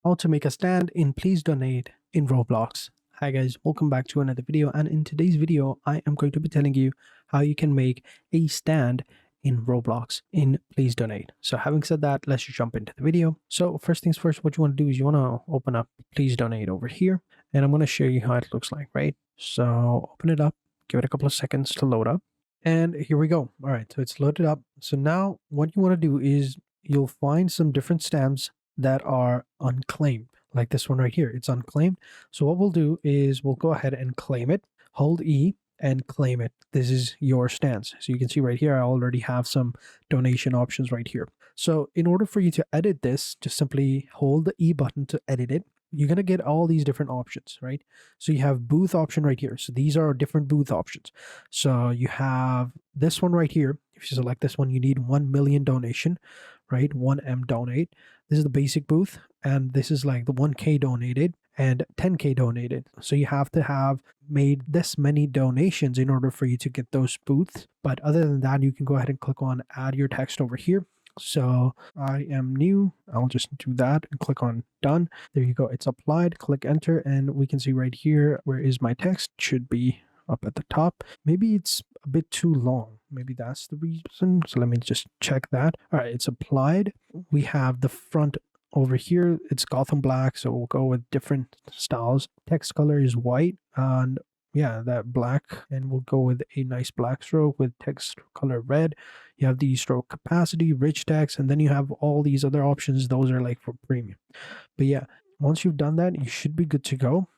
How to make a stand in Please Donate in Roblox. Hi guys, welcome back to another video, and in today's video I am going to be telling you how you can make a stand in Roblox in Please Donate. So having said that, let's just jump into the video. So first things first, what you want to do is you want to open up Please Donate over here, and I'm going to show you how it looks like, right? So open it up, give it a couple of seconds to load up, and here we go. All right, so it's loaded up. So now what you want to do is you'll find some different stamps that are unclaimed, like this one right here. It's unclaimed. So what we'll do is we'll go ahead and claim it. Hold E and claim it. This is your stance. So you can see right here, I already have some donation options right here. So in order for you to edit this, just simply hold the E button to edit it. You're going to get all these different options, right? So you have booth option right here. So these are different booth options. So you have this one right here. If you select this one, you need 1 million donation, right? 1M donate. This is the basic booth, and this is like the 1K donated and 10K donated. So you have to have made this many donations in order for you to get those booths. But other than that, you can go ahead and click on add your text over here. So I am new. I'll just do that and click on done. There you go. It's applied. Click enter, and we can see right here, where is my text? Should be up at the top. Maybe it's a bit too long. Maybe that's the reason. So let me just check that. All right, it's applied. We have the front over here. It's Gotham black, so we'll go with different styles. Text color is white, and yeah, that black, and we'll go with a nice black stroke with text color red. You have the stroke capacity, rich text, and then you have all these other options. Those are like for premium. But yeah, once you've done that, you should be good to go.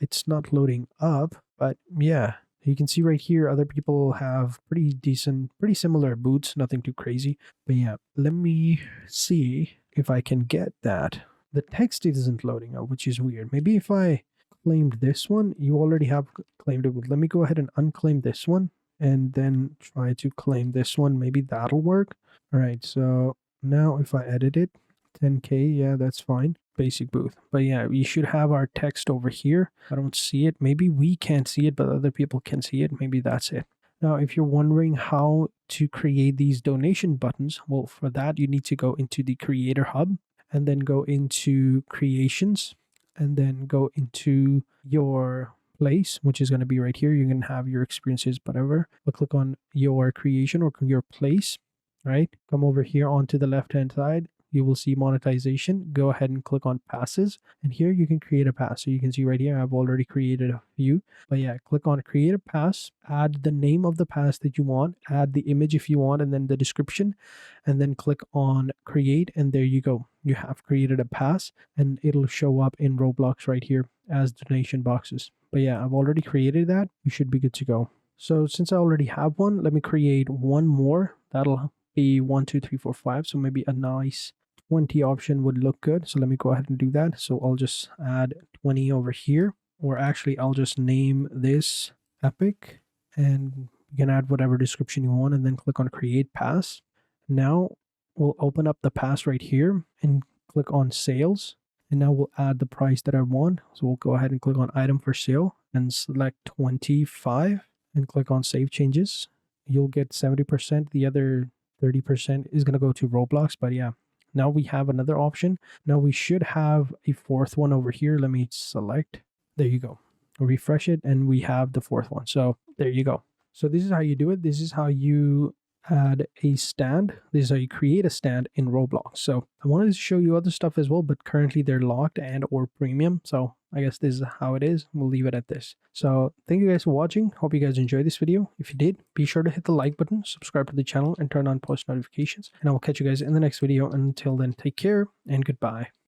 It's not loading up, but yeah, you can see right here, other people have pretty decent, pretty similar boots, nothing too crazy. But yeah, let me see if I can get that. The text isn't loading up, which is weird. Maybe if I claimed this one, you already have claimed it. Let me go ahead and unclaim this one and then try to claim this one. Maybe that'll work. All right, so now if I edit it, 10K, yeah, that's fine. Basic booth. But yeah, we should have our text over here. I don't see it. Maybe we can't see it, but other people can see it. Maybe that's it. Now, if you're wondering how to create these donation buttons, well, for that, you need to go into the Creator Hub and then go into Creations and then go into your place, which is going to be right here. You can have your experiences, whatever. But click on your creation or your place, right? Come over here onto the left-hand side. You will see monetization. Go ahead and click on passes, and here you can create a pass. So you can see right here, I've already created a few. But yeah, click on create a pass, add the name of the pass that you want, add the image if you want, and then the description, and then click on create, and there you go. You have created a pass, and it'll show up in Roblox right here as donation boxes. But yeah, I've already created that. You should be good to go. So since I already have one, let me create one more. That'll be 1, 2, 3, 4, 5. So maybe a nice 20 option would look good. So let me go ahead and do that. So I'll just add 20 over here, or actually I'll just name this Epic, and you can add whatever description you want and then click on create pass. Now we'll open up the pass right here and click on sales, and now we'll add the price that I want. So we'll go ahead and click on item for sale and select 25 and click on save changes. You'll get 70%. The other 30% is going to go to Roblox. But yeah, now we have another option. Now we should have a fourth one over here. Let me select. There you go. Refresh it, and we have the fourth one. So there you go. So this is how you do it. This is how you add a stand. This is how you create a stand in Roblox. So I wanted to show you other stuff as well, but currently they're locked and or premium. So I guess this is how it is. We'll leave it at this. So thank you guys for watching. Hope you guys enjoyed this video. If you did, be sure to hit the like button, subscribe to the channel, and turn on post notifications. And I will catch you guys in the next video. Until then, take care and goodbye.